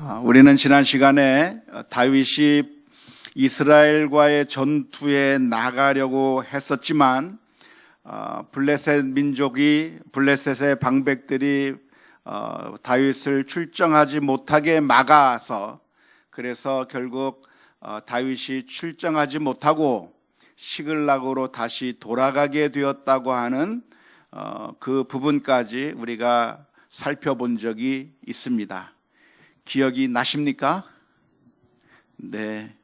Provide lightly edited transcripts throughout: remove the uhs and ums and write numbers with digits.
우리는 지난 시간에 다윗이 이스라엘과의 전투에 나가려고 했었지만 블레셋의 방백들이 다윗을 출정하지 못하게 막아서 그래서 결국 다윗이 출정하지 못하고 시글락으로 다시 돌아가게 되었다고 하는 그 부분까지 우리가 살펴본 적이 있습니다. 기억이 나십니까? 네.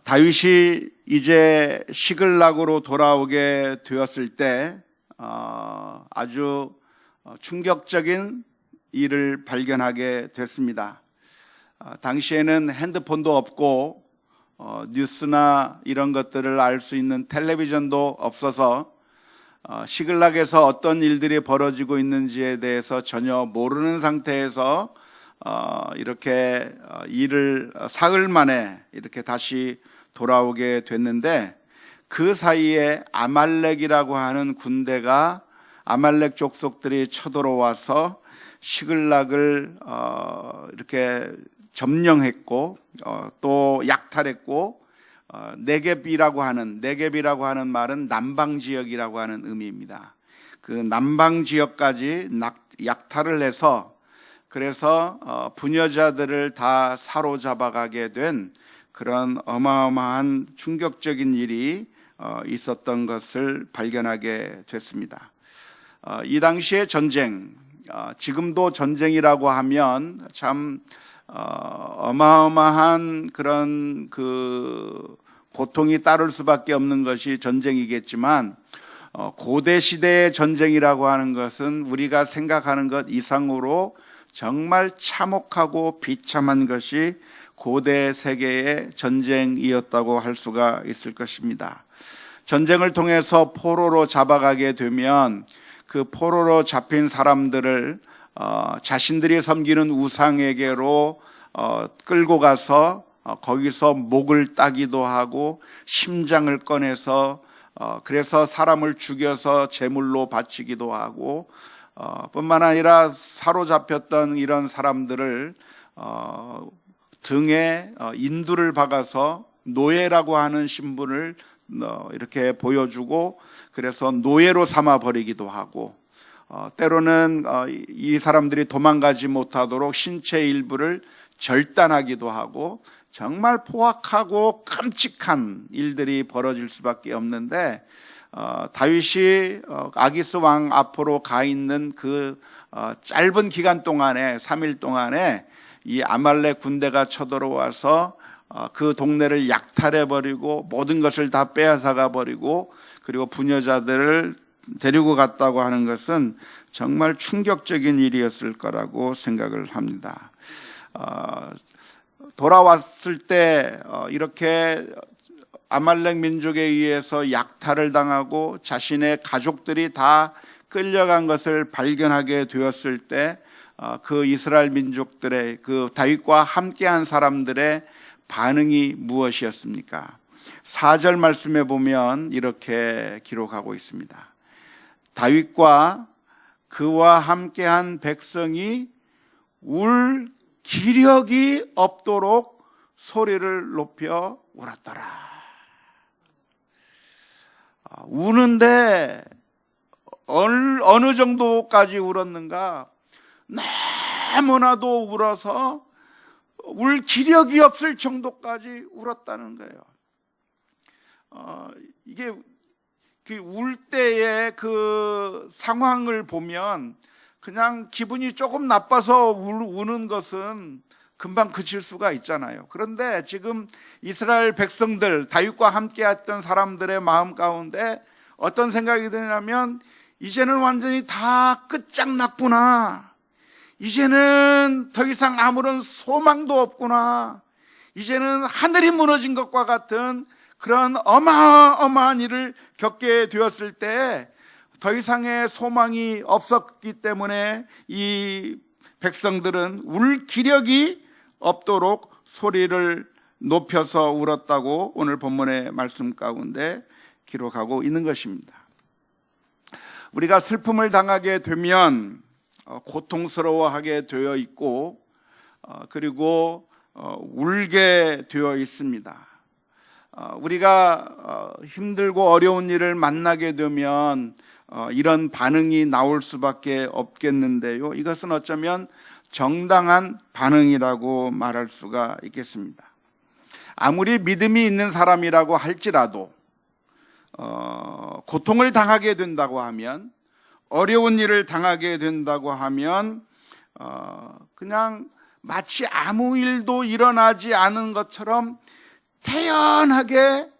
다윗이 이제 시글락으로 돌아오게 되었을 때 아주 충격적인 일을 발견하게 됐습니다. 당시에는 핸드폰도 없고 뉴스나 이런 것들을 알 수 있는 텔레비전도 없어서 시글락에서 어떤 일들이 벌어지고 있는지에 대해서 전혀 모르는 상태에서 이렇게 사흘 만에 이렇게 다시 돌아오게 됐는데, 그 사이에 아말렉이라고 하는 군대가 아말렉 족속들이 쳐들어와서 시글락을 이렇게 점령했고 또 약탈했고, 네겝이라고 하는 말은 남방 지역이라고 하는 의미입니다. 그 남방 지역까지 약탈을 해서 그래서 부녀자들을 다 사로잡아가게 된 그런 어마어마한 충격적인 일이 있었던 것을 발견하게 됐습니다. 이 당시의 전쟁, 지금도 전쟁이라고 하면 참 어마어마한 그런 고통이 따를 수밖에 없는 것이 전쟁이겠지만, 고대 시대의 전쟁이라고 하는 것은 우리가 생각하는 것 이상으로 정말 참혹하고 비참한 것이 고대 세계의 전쟁이었다고 할 수가 있을 것입니다. 전쟁을 통해서 포로로 잡아가게 되면 그 포로로 잡힌 사람들을 자신들이 섬기는 우상에게로 끌고 가서 거기서 목을 따기도 하고 심장을 꺼내서 그래서 사람을 죽여서 제물로 바치기도 하고, 뿐만 아니라 사로잡혔던 이런 사람들을 등에 인두를 박아서 노예라고 하는 신분을 이렇게 보여주고 그래서 노예로 삼아 버리기도 하고, 때로는 이 사람들이 도망가지 못하도록 신체 일부를 절단하기도 하고, 정말 포악하고 끔찍한 일들이 벌어질 수밖에 없는데, 다윗이 아기스 왕 앞으로 가 있는 그 짧은 기간 동안에 3일 동안에 이 아말렉 군대가 쳐들어와서 그 동네를 약탈해버리고 모든 것을 다 빼앗아가 버리고 그리고 부녀자들을 데리고 갔다고 하는 것은 정말 충격적인 일이었을 거라고 생각을 합니다. 돌아왔을 때 이렇게 아말렉 민족에 의해서 약탈을 당하고 자신의 가족들이 다 끌려간 것을 발견하게 되었을 때 그 이스라엘 민족들의 그 다윗과 함께한 사람들의 반응이 무엇이었습니까? 4절 말씀에 보면 이렇게 기록하고 있습니다. 다윗과 그와 함께한 백성이 울 기력이 없도록 소리를 높여 울었더라. 우는데 어느 정도까지 울었는가? 너무나도 울어서 울 기력이 없을 정도까지 울었다는 거예요. 이게 울 때의 그 상황을 보면 그냥 기분이 조금 나빠서 우는 것은 금방 그칠 수가 있잖아요. 그런데 지금 이스라엘 백성들, 다윗과 함께 했던 사람들의 마음 가운데 어떤 생각이 드냐면, 이제는 완전히 다 끝장났구나. 이제는 더 이상 아무런 소망도 없구나. 이제는 하늘이 무너진 것과 같은 그런 어마어마한 일을 겪게 되었을 때 더 이상의 소망이 없었기 때문에 이 백성들은 울 기력이 없도록 소리를 높여서 울었다고 오늘 본문의 말씀 가운데 기록하고 있는 것입니다. 우리가 슬픔을 당하게 되면 고통스러워하게 되어 있고 그리고 울게 되어 있습니다. 우리가 힘들고 어려운 일을 만나게 되면 이런 반응이 나올 수밖에 없겠는데요. 이것은 어쩌면 정당한 반응이라고 말할 수가 있겠습니다. 아무리 믿음이 있는 사람이라고 할지라도 고통을 당하게 된다고 하면, 어려운 일을 당하게 된다고 하면 그냥 마치 아무 일도 일어나지 않은 것처럼 태연하게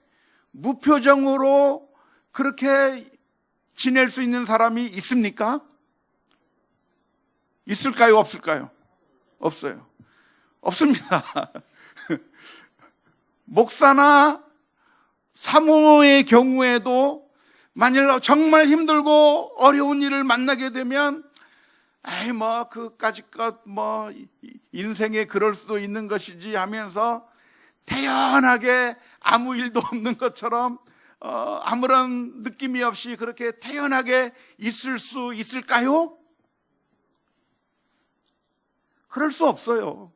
무표정으로 그렇게 지낼 수 있는 사람이 있습니까? 있을까요? 없을까요? 없어요. 없습니다. 목사나 사모의 경우에도 만일 정말 힘들고 어려운 일을 만나게 되면 그까짓 것 인생에 그럴 수도 있는 것이지 하면서 태연하게 아무 일도 없는 것처럼 아무런 느낌이 없이 그렇게 태연하게 있을 수 있을까요? 그럴 수 없어요.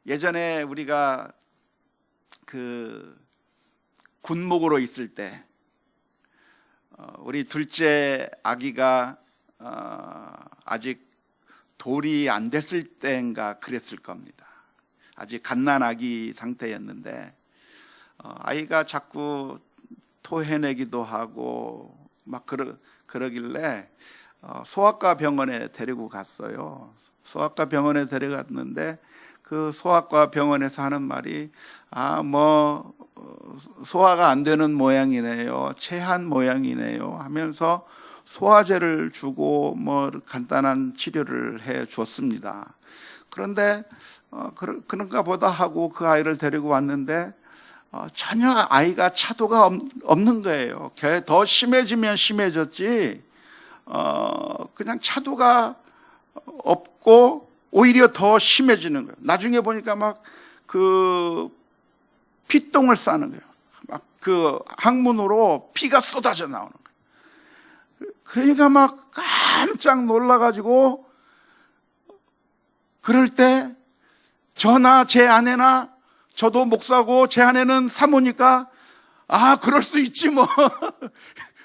예전에 우리가 군목으로 있을 때 우리 둘째 아기가 아직 돌이 안 됐을 때인가 그랬을 겁니다. 아직 갓난아기 상태였는데 아이가 자꾸 토해내기도 하고 막 그러길래 소아과 병원에 데리고 갔어요. 소아과 병원에 데려갔는데 그 소아과 병원에서 하는 말이 소화가 안 되는 모양이네요, 체한 모양이네요 하면서 소화제를 주고 간단한 치료를 해 줬습니다. 그런데 그런가 보다 하고 그 아이를 데리고 왔는데 전혀 아이가 차도가 없는 거예요. 더 심해지면 심해졌지 그냥 차도가 없고 오히려 더 심해지는 거예요. 나중에 보니까 피똥을 싸는 거예요. 항문으로 피가 쏟아져 나오는 거예요. 그러니까 깜짝 놀라가지고 그럴 때 저나 제 아내나, 저도 목사고 제 아내는 사모니까 그럴 수 있지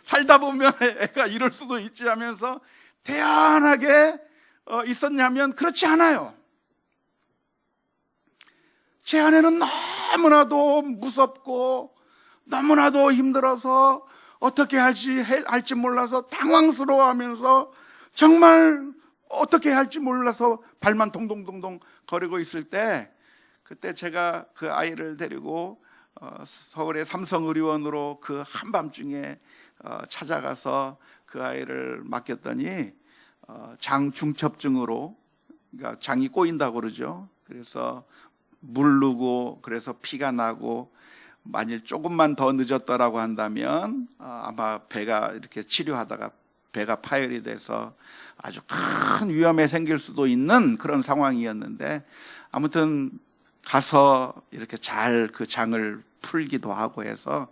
살다 보면 애가 이럴 수도 있지 하면서 태연하게 있었냐면 그렇지 않아요. 제 아내는 너무나도 무섭고 너무나도 힘들어서 어떻게 할지 몰라서 당황스러워하면서 정말 어떻게 할지 몰라서 발만 동동동동 거리고 있을 때, 그때 제가 그 아이를 데리고 서울의 삼성의료원으로 그 한밤중에 찾아가서 그 아이를 맡겼더니 장중첩증으로, 그러니까 장이 꼬인다고 그러죠. 그래서 물르고 그래서 피가 나고 만일 조금만 더 늦었더라고 한다면 아마 배가 이렇게 치료하다가 배가 파열이 돼서 아주 큰 위험에 생길 수도 있는 그런 상황이었는데, 아무튼 가서 이렇게 잘 그 장을 풀기도 하고 해서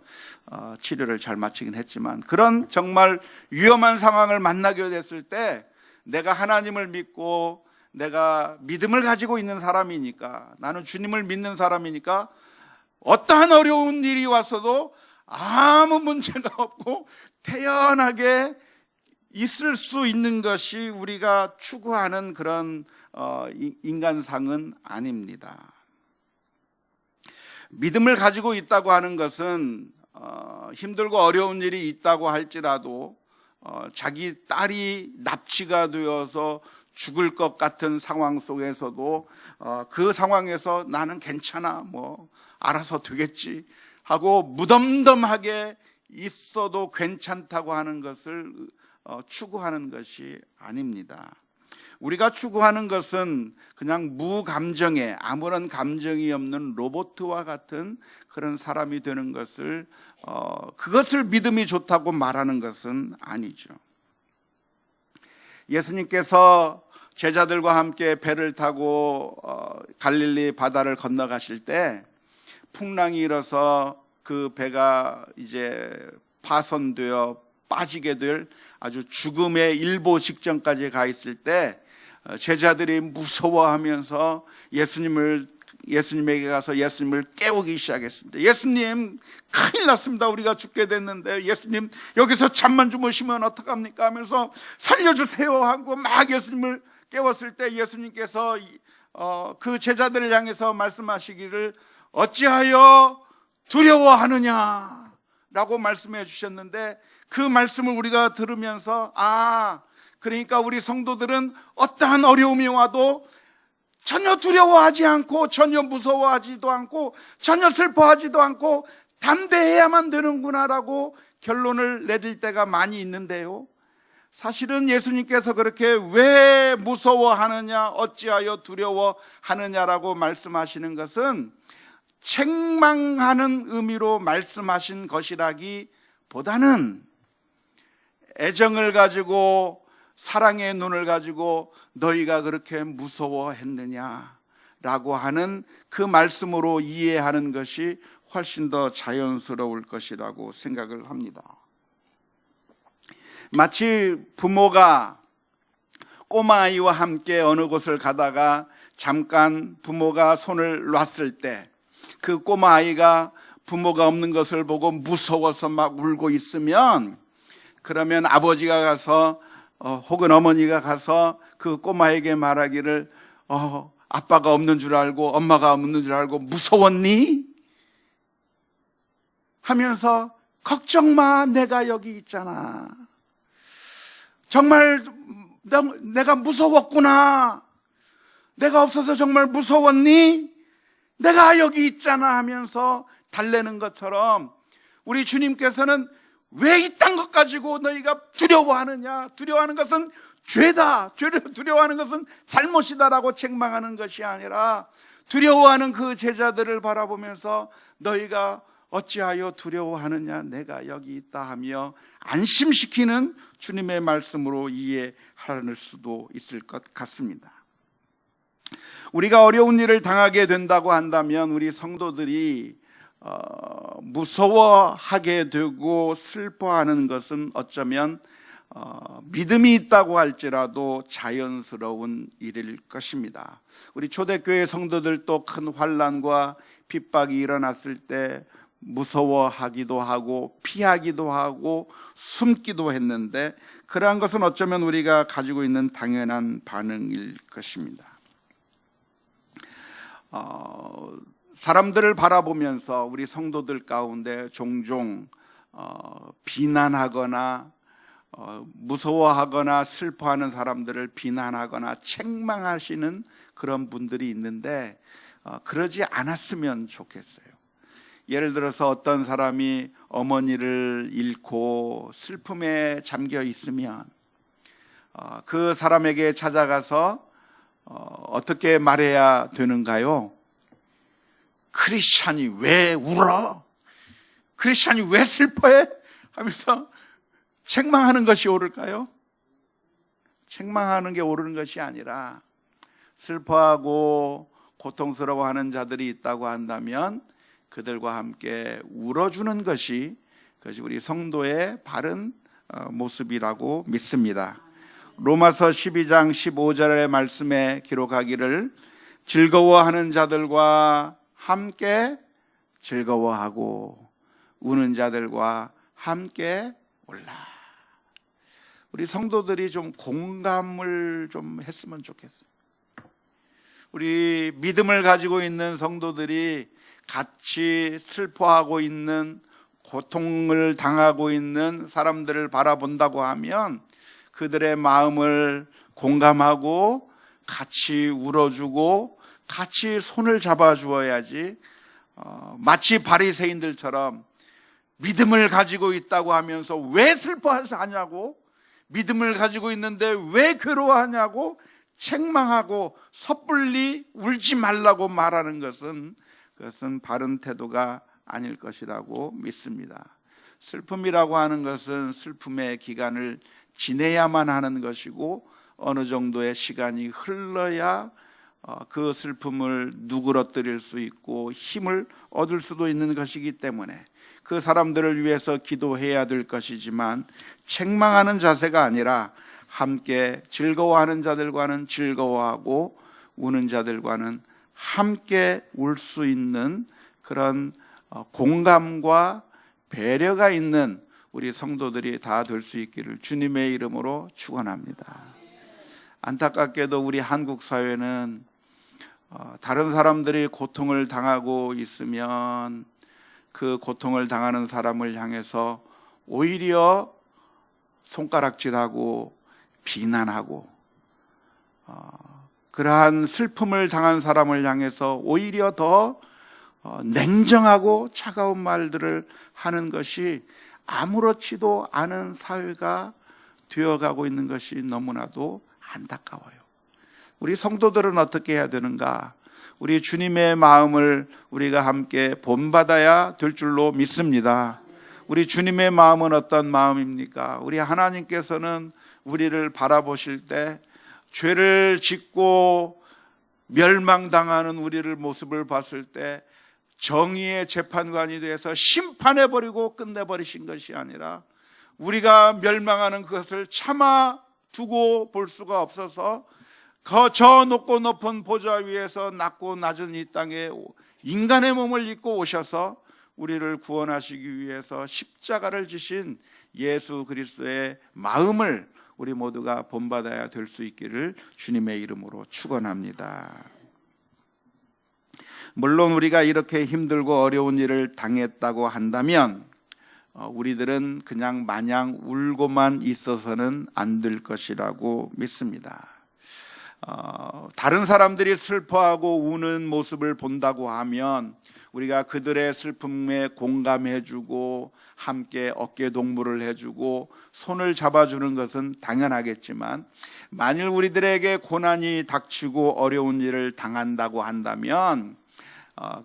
치료를 잘 마치긴 했지만, 그런 정말 위험한 상황을 만나게 됐을 때 내가 하나님을 믿고 내가 믿음을 가지고 있는 사람이니까, 나는 주님을 믿는 사람이니까 어떠한 어려운 일이 왔어도 아무 문제가 없고 태연하게 있을 수 있는 것이 우리가 추구하는 그런 인간상은 아닙니다. 믿음을 가지고 있다고 하는 것은 힘들고 어려운 일이 있다고 할지라도 자기 딸이 납치가 되어서 죽을 것 같은 상황 속에서도 그 상황에서 나는 괜찮아, 알아서 되겠지 하고 무덤덤하게 있어도 괜찮다고 하는 것을 추구하는 것이 아닙니다. 우리가 추구하는 것은 그냥 무감정의, 아무런 감정이 없는 로봇과 같은 그런 사람이 되는 것을, 그것을 믿음이 좋다고 말하는 것은 아니죠. 예수님께서 제자들과 함께 배를 타고 갈릴리 바다를 건너가실 때 풍랑이 일어서 그 배가 이제 파손되어 빠지게 될 아주 죽음의 일보 직전까지 가 있을 때 제자들이 무서워하면서 예수님에게 가서 예수님을 깨우기 시작했습니다. 예수님, 큰일 났습니다. 우리가 죽게 됐는데 예수님 여기서 잠만 주무시면 어떡합니까 하면서 살려주세요 하고 막 예수님을 깨웠을 때 예수님께서 그 제자들을 향해서 말씀하시기를 어찌하여 두려워하느냐 라고 말씀해 주셨는데, 그 말씀을 우리가 들으면서 그러니까 우리 성도들은 어떠한 어려움이 와도 전혀 두려워하지 않고 전혀 무서워하지도 않고 전혀 슬퍼하지도 않고 담대해야만 되는구나라고 결론을 내릴 때가 많이 있는데요, 사실은 예수님께서 그렇게 왜 무서워하느냐, 어찌하여 두려워하느냐라고 말씀하시는 것은 책망하는 의미로 말씀하신 것이라기보다는 애정을 가지고 사랑의 눈을 가지고 너희가 그렇게 무서워했느냐라고 하는 그 말씀으로 이해하는 것이 훨씬 더 자연스러울 것이라고 생각을 합니다. 마치 부모가 꼬마아이와 함께 어느 곳을 가다가 잠깐 부모가 손을 놨을 때 그 꼬마아이가 부모가 없는 것을 보고 무서워서 막 울고 있으면, 그러면 아버지가 가서 혹은 어머니가 가서 그 꼬마에게 말하기를 아빠가 없는 줄 알고 엄마가 없는 줄 알고 무서웠니? 하면서 걱정 마, 내가 여기 있잖아. 정말 내가 무서웠구나. 내가 없어서 정말 무서웠니? 내가 여기 있잖아 하면서 달래는 것처럼 우리 주님께서는 왜 이딴 것 가지고 너희가 두려워하느냐, 두려워하는 것은 죄다, 두려워하는 것은 잘못이다라고 책망하는 것이 아니라 두려워하는 그 제자들을 바라보면서 너희가 어찌하여 두려워하느냐, 내가 여기 있다 하며 안심시키는 주님의 말씀으로 이해할 수도 있을 것 같습니다. 우리가 어려운 일을 당하게 된다고 한다면 우리 성도들이 무서워하게 되고 슬퍼하는 것은 어쩌면 믿음이 있다고 할지라도 자연스러운 일일 것입니다. 우리 초대교회 성도들도 큰 환난과 핍박이 일어났을 때 무서워하기도 하고 피하기도 하고 숨기도 했는데, 그러한 것은 어쩌면 우리가 가지고 있는 당연한 반응일 것입니다. 사람들을 바라보면서 우리 성도들 가운데 종종 비난하거나 무서워하거나 슬퍼하는 사람들을 비난하거나 책망하시는 그런 분들이 있는데, 그러지 않았으면 좋겠어요. 예를 들어서 어떤 사람이 어머니를 잃고 슬픔에 잠겨 있으면 그 사람에게 찾아가서 어떻게 말해야 되는가요? 크리스찬이 왜 울어? 크리스찬이 왜 슬퍼해? 하면서 책망하는 것이 옳을까요? 책망하는 게 옳은 것이 아니라 슬퍼하고 고통스러워하는 자들이 있다고 한다면 그들과 함께 울어주는 것이 우리 성도의 바른 모습이라고 믿습니다. 로마서 12장 15절의 말씀에 기록하기를 즐거워하는 자들과 함께 즐거워하고 우는 자들과 함께 울라. 우리 성도들이 좀 공감을 좀 했으면 좋겠어요. 우리 믿음을 가지고 있는 성도들이 같이 슬퍼하고 있는, 고통을 당하고 있는 사람들을 바라본다고 하면 그들의 마음을 공감하고 같이 울어주고 같이 손을 잡아주어야지, 마치 바리새인들처럼 믿음을 가지고 있다고 하면서 왜 슬퍼하냐고, 믿음을 가지고 있는데 왜 괴로워하냐고 책망하고 섣불리 울지 말라고 말하는 것은 그것은 바른 태도가 아닐 것이라고 믿습니다. 슬픔이라고 하는 것은 슬픔의 기간을 지내야만 하는 것이고 어느 정도의 시간이 흘러야 그 슬픔을 누그러뜨릴 수 있고 힘을 얻을 수도 있는 것이기 때문에 그 사람들을 위해서 기도해야 될 것이지만 책망하는 자세가 아니라 함께 즐거워하는 자들과는 즐거워하고 우는 자들과는 함께 울 수 있는 그런 공감과 배려가 있는 우리 성도들이 다 될 수 있기를 주님의 이름으로 축원합니다. 안타깝게도 우리 한국 사회는 다른 사람들이 고통을 당하고 있으면 그 고통을 당하는 사람을 향해서 오히려 손가락질하고 비난하고 그러한 슬픔을 당한 사람을 향해서 오히려 더 냉정하고 차가운 말들을 하는 것이 아무렇지도 않은 사회가 되어가고 있는 것이 너무나도 안타까워요. 우리 성도들은 어떻게 해야 되는가? 우리 주님의 마음을 우리가 함께 본받아야 될 줄로 믿습니다. 우리 주님의 마음은 어떤 마음입니까? 우리 하나님께서는 우리를 바라보실 때 죄를 짓고 멸망당하는 우리를 모습을 봤을 때 정의의 재판관이 되어서 심판해버리고 끝내버리신 것이 아니라 우리가 멸망하는 그것을 참아 두고 볼 수가 없어서 저 높고 높은 보좌 위에서 낮고 낮은 이 땅에 인간의 몸을 입고 오셔서 우리를 구원하시기 위해서 십자가를 지신 예수 그리스도의 마음을 우리 모두가 본받아야 될 수 있기를 주님의 이름으로 축원합니다. 물론 우리가 이렇게 힘들고 어려운 일을 당했다고 한다면 우리들은 그냥 마냥 울고만 있어서는 안 될 것이라고 믿습니다. 다른 사람들이 슬퍼하고 우는 모습을 본다고 하면 우리가 그들의 슬픔에 공감해주고 함께 어깨 동무를 해주고 손을 잡아주는 것은 당연하겠지만 만일 우리들에게 고난이 닥치고 어려운 일을 당한다고 한다면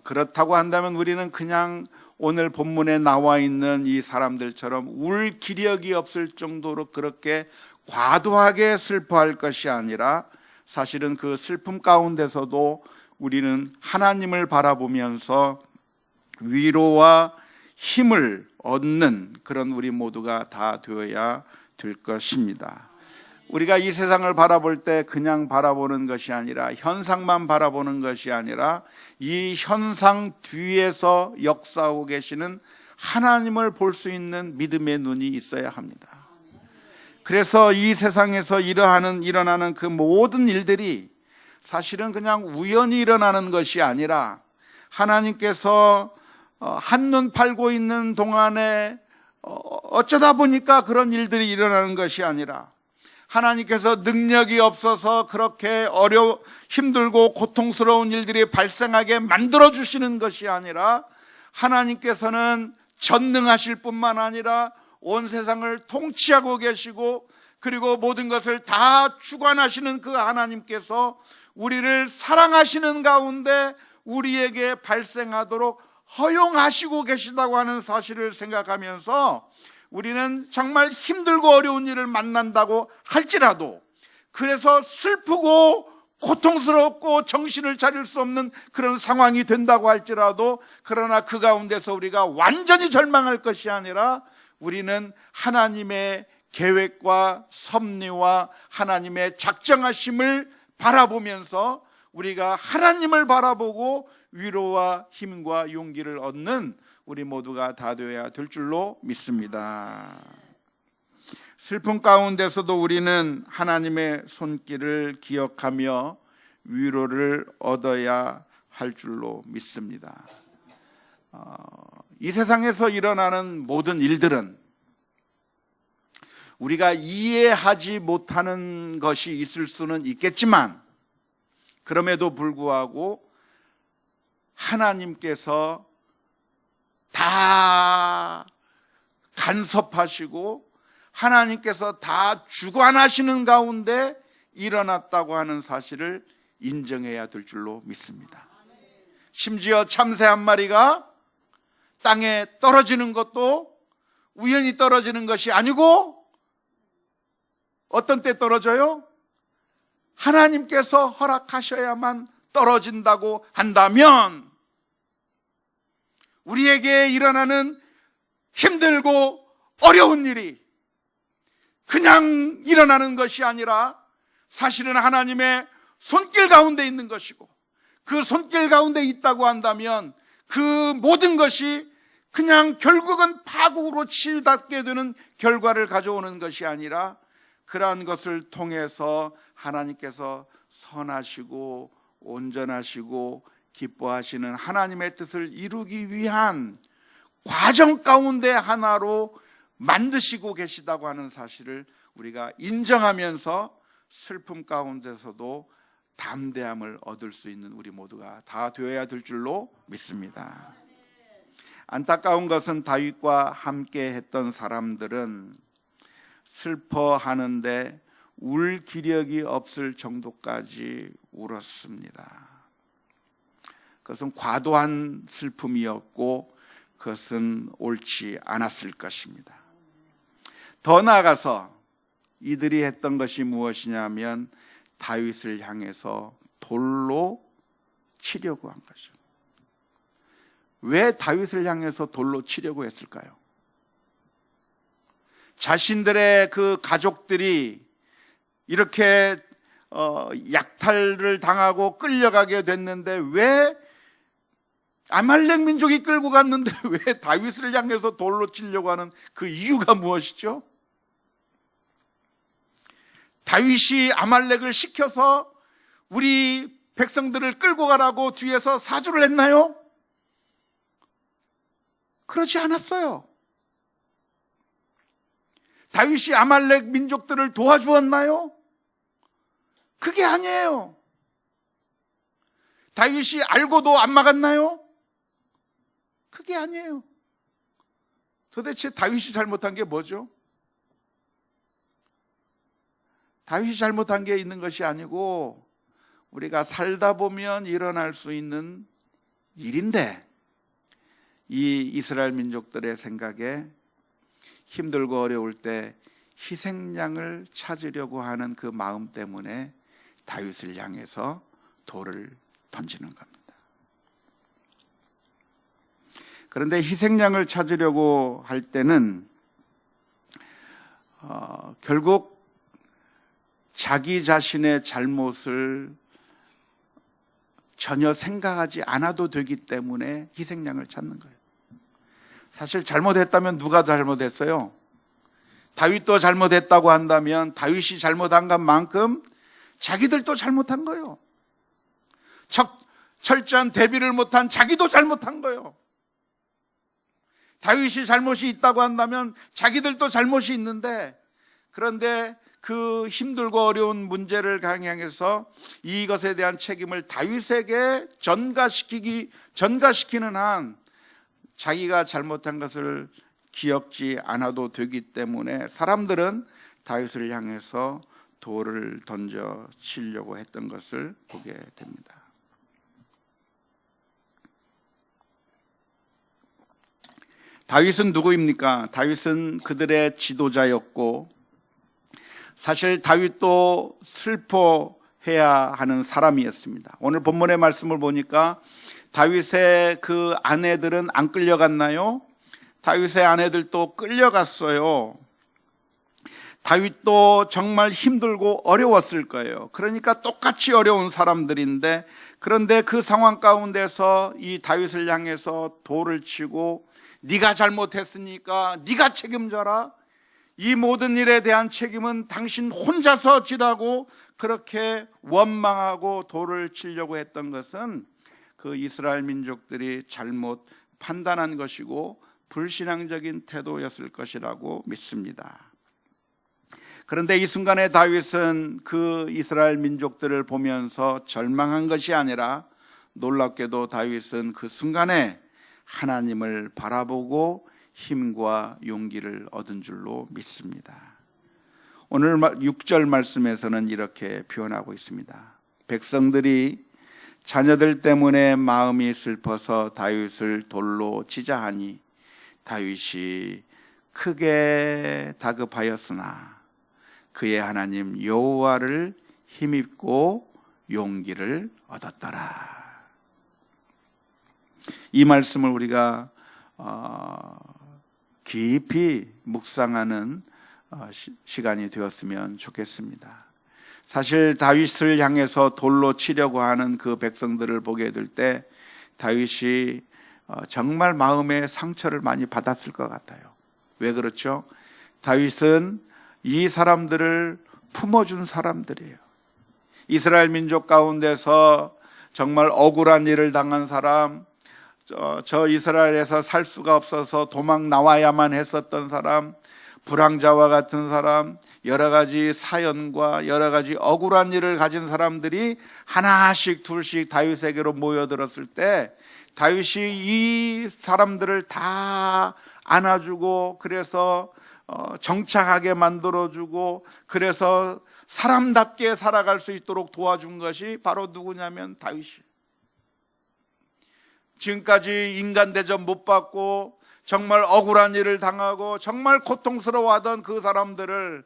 그렇다고 한다면 우리는 그냥 오늘 본문에 나와 있는 이 사람들처럼 울 기력이 없을 정도로 그렇게 과도하게 슬퍼할 것이 아니라 사실은 그 슬픔 가운데서도 우리는 하나님을 바라보면서 위로와 힘을 얻는 그런 우리 모두가 다 되어야 될 것입니다. 우리가 이 세상을 바라볼 때 그냥 바라보는 것이 아니라 현상만 바라보는 것이 아니라 이 현상 뒤에서 역사하고 계시는 하나님을 볼 수 있는 믿음의 눈이 있어야 합니다. 그래서 이 세상에서 일어나는 그 모든 일들이 사실은 그냥 우연히 일어나는 것이 아니라 하나님께서 한눈 팔고 있는 동안에 어쩌다 보니까 그런 일들이 일어나는 것이 아니라 하나님께서 능력이 없어서 그렇게 힘들고 고통스러운 일들이 발생하게 만들어주시는 것이 아니라 하나님께서는 전능하실 뿐만 아니라 온 세상을 통치하고 계시고 그리고 모든 것을 다 주관하시는 그 하나님께서 우리를 사랑하시는 가운데 우리에게 발생하도록 허용하시고 계시다고 하는 사실을 생각하면서 우리는 정말 힘들고 어려운 일을 만난다고 할지라도 그래서 슬프고 고통스럽고 정신을 차릴 수 없는 그런 상황이 된다고 할지라도 그러나 그 가운데서 우리가 완전히 절망할 것이 아니라 우리는 하나님의 계획과 섭리와 하나님의 작정하심을 바라보면서 우리가 하나님을 바라보고 위로와 힘과 용기를 얻는 우리 모두가 다 되어야 될 줄로 믿습니다. 슬픔 가운데서도 우리는 하나님의 손길을 기억하며 위로를 얻어야 할 줄로 믿습니다. 이 세상에서 일어나는 모든 일들은 우리가 이해하지 못하는 것이 있을 수는 있겠지만 그럼에도 불구하고 하나님께서 다 간섭하시고 하나님께서 다 주관하시는 가운데 일어났다고 하는 사실을 인정해야 될 줄로 믿습니다. 심지어 참새 한 마리가 땅에 떨어지는 것도 우연히 떨어지는 것이 아니고 어떤 때 떨어져요? 하나님께서 허락하셔야만 떨어진다고 한다면 우리에게 일어나는 힘들고 어려운 일이 그냥 일어나는 것이 아니라 사실은 하나님의 손길 가운데 있는 것이고, 그 손길 가운데 있다고 한다면 그 모든 것이 그냥 결국은 파국으로 치닫게 되는 결과를 가져오는 것이 아니라 그러한 것을 통해서 하나님께서 선하시고 온전하시고 기뻐하시는 하나님의 뜻을 이루기 위한 과정 가운데 하나로 만드시고 계시다고 하는 사실을 우리가 인정하면서 슬픔 가운데서도 담대함을 얻을 수 있는 우리 모두가 다 되어야 될 줄로 믿습니다. 안타까운 것은 다윗과 함께 했던 사람들은 슬퍼하는데 울 기력이 없을 정도까지 울었습니다. 그것은 과도한 슬픔이었고 그것은 옳지 않았을 것입니다. 더 나아가서 이들이 했던 것이 무엇이냐면 다윗을 향해서 돌로 치려고 한 거죠. 왜 다윗을 향해서 돌로 치려고 했을까요? 자신들의 그 가족들이 이렇게 약탈을 당하고 끌려가게 됐는데 왜 아말렉 민족이 끌고 갔는데 왜 다윗을 향해서 돌로 치려고 하는 그 이유가 무엇이죠? 다윗이 아말렉을 시켜서 우리 백성들을 끌고 가라고 뒤에서 사주를 했나요? 그렇지 않았어요. 다윗이 아말렉 민족들을 도와주었나요? 그게 아니에요. 다윗이 알고도 안 막았나요? 그게 아니에요. 도대체 다윗이 잘못한 게 뭐죠? 다윗이 잘못한 게 있는 것이 아니고 우리가 살다 보면 일어날 수 있는 일인데, 이 이스라엘 민족들의 생각에 힘들고 어려울 때 희생양을 찾으려고 하는 그 마음 때문에 다윗을 향해서 돌을 던지는 겁니다. 그런데 희생양을 찾으려고 할 때는 결국 자기 자신의 잘못을 전혀 생각하지 않아도 되기 때문에 희생양을 찾는 거예요. 사실 잘못했다면 누가 잘못했어요? 다윗도 잘못했다고 한다면 다윗이 잘못한 것만큼 자기들도 잘못한 거예요. 철저한 대비를 못한 자기도 잘못한 거예요. 다윗이 잘못이 있다고 한다면 자기들도 잘못이 있는데, 그런데 그 힘들고 어려운 문제를 향해서 이것에 대한 책임을 다윗에게 전가시키는 한 자기가 잘못한 것을 기억지 않아도 되기 때문에 사람들은 다윗을 향해서 돌을 던져 치려고 했던 것을 보게 됩니다. 다윗은 누구입니까? 다윗은 그들의 지도자였고, 사실 다윗도 슬퍼해야 하는 사람이었습니다. 오늘 본문의 말씀을 보니까 다윗의 그 아내들은 안 끌려갔나요? 다윗의 아내들도 끌려갔어요. 다윗도 정말 힘들고 어려웠을 거예요. 그러니까 똑같이 어려운 사람들인데, 그런데 그 상황 가운데서 이 다윗을 향해서 돌을 치고 네가 잘못했으니까 네가 책임져라, 이 모든 일에 대한 책임은 당신 혼자서 지라고 그렇게 원망하고 돌을 치려고 했던 것은 그 이스라엘 민족들이 잘못 판단한 것이고 불신앙적인 태도였을 것이라고 믿습니다. 그런데 이 순간에 다윗은 그 이스라엘 민족들을 보면서 절망한 것이 아니라, 놀랍게도 다윗은 그 순간에 하나님을 바라보고 힘과 용기를 얻은 줄로 믿습니다. 오늘 6절 말씀에서는 이렇게 표현하고 있습니다. 백성들이 자녀들 때문에 마음이 슬퍼서 다윗을 돌로 치자 하니 다윗이 크게 다급하였으나 그의 하나님 여호와를 힘입고 용기를 얻었더라. 이 말씀을 우리가 깊이 묵상하는 시간이 되었으면 좋겠습니다. 사실 다윗을 향해서 돌로 치려고 하는 그 백성들을 보게 될 때 다윗이 정말 마음에 상처를 많이 받았을 것 같아요. 왜 그렇죠? 다윗은 이 사람들을 품어준 사람들이에요. 이스라엘 민족 가운데서 정말 억울한 일을 당한 사람, 저 이스라엘에서 살 수가 없어서 도망 나와야만 했었던 사람, 불황자와 같은 사람, 여러 가지 사연과 여러 가지 억울한 일을 가진 사람들이 하나씩 둘씩 다윗에게로 모여들었을 때 다윗이 이 사람들을 다 안아주고 그래서 정착하게 만들어주고 그래서 사람답게 살아갈 수 있도록 도와준 것이 바로 누구냐면 다윗이에요. 지금까지 인간 대접 못 받고 정말 억울한 일을 당하고 정말 고통스러워하던 그 사람들을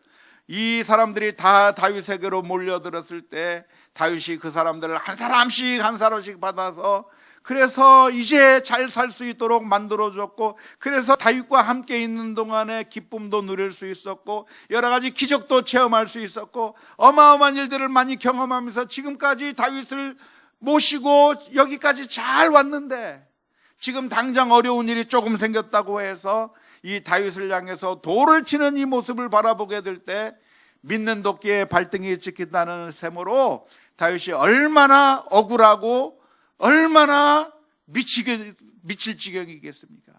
이 사람들이 다 다윗에게로 몰려들었을 때 다윗이 그 사람들을 한 사람씩 받아서 그래서 이제 잘 살 수 있도록 만들어줬고 그래서 다윗과 함께 있는 동안에 기쁨도 누릴 수 있었고 여러 가지 기적도 체험할 수 있었고 어마어마한 일들을 많이 경험하면서 지금까지 다윗을 모시고 여기까지 잘 왔는데 지금 당장 어려운 일이 조금 생겼다고 해서 이 다윗을 향해서 돌을 치는 이 모습을 바라보게 될 때 믿는 도끼에 발등이 찍힌다는 셈으로 다윗이 얼마나 억울하고 얼마나 미칠 지경이겠습니까?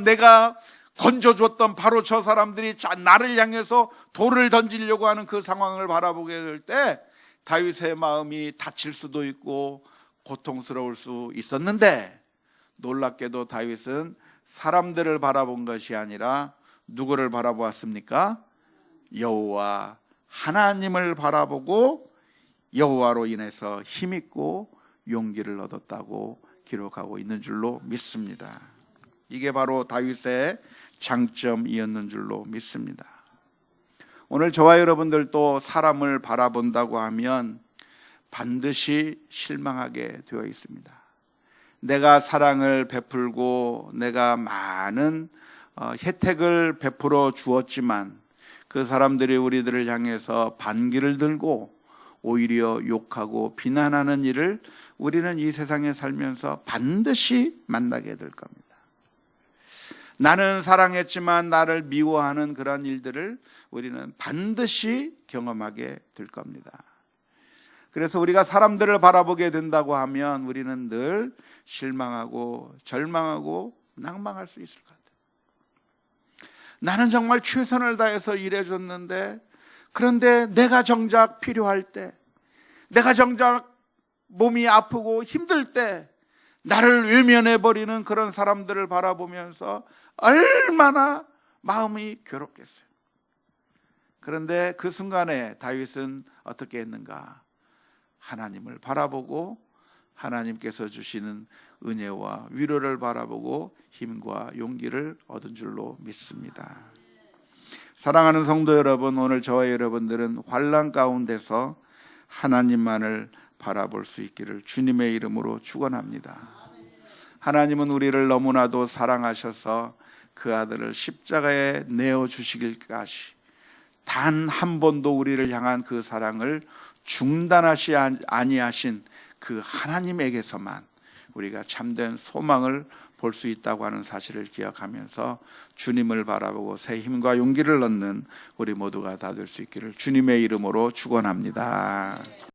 내가 건져줬던 바로 저 사람들이 나를 향해서 돌을 던지려고 하는 그 상황을 바라보게 될 때 다윗의 마음이 다칠 수도 있고 고통스러울 수 있었는데 놀랍게도 다윗은 사람들을 바라본 것이 아니라 누구를 바라보았습니까? 여호와 하나님을 바라보고 여호와로 인해서 힘있고 용기를 얻었다고 기록하고 있는 줄로 믿습니다. 이게 바로 다윗의 장점이었는 줄로 믿습니다. 오늘 저와 여러분들도 사람을 바라본다고 하면 반드시 실망하게 되어 있습니다. 내가 사랑을 베풀고 내가 많은 혜택을 베풀어 주었지만 그 사람들이 우리들을 향해서 반기를 들고 오히려 욕하고 비난하는 일을 우리는 이 세상에 살면서 반드시 만나게 될 겁니다. 나는 사랑했지만 나를 미워하는 그런 일들을 우리는 반드시 경험하게 될 겁니다. 그래서 우리가 사람들을 바라보게 된다고 하면 우리는 늘 실망하고 절망하고 낭망할 수 있을 것 같아요. 나는 정말 최선을 다해서 일해줬는데 그런데 내가 정작 필요할 때 내가 정작 몸이 아프고 힘들 때 나를 외면해버리는 그런 사람들을 바라보면서 얼마나 마음이 괴롭겠어요. 그런데 그 순간에 다윗은 어떻게 했는가? 하나님을 바라보고 하나님께서 주시는 은혜와 위로를 바라보고 힘과 용기를 얻은 줄로 믿습니다. 사랑하는 성도 여러분, 오늘 저와 여러분들은 환난 가운데서 하나님만을 바라볼 수 있기를 주님의 이름으로 축원합니다. 하나님은 우리를 너무나도 사랑하셔서 그 아들을 십자가에 내어주시기까지 단 한 번도 우리를 향한 그 사랑을 중단하시 아니하신 그 하나님에게서만 우리가 참된 소망을 볼 수 있다고 하는 사실을 기억하면서 주님을 바라보고 새 힘과 용기를 얻는 우리 모두가 다 될 수 있기를 주님의 이름으로 축원합니다.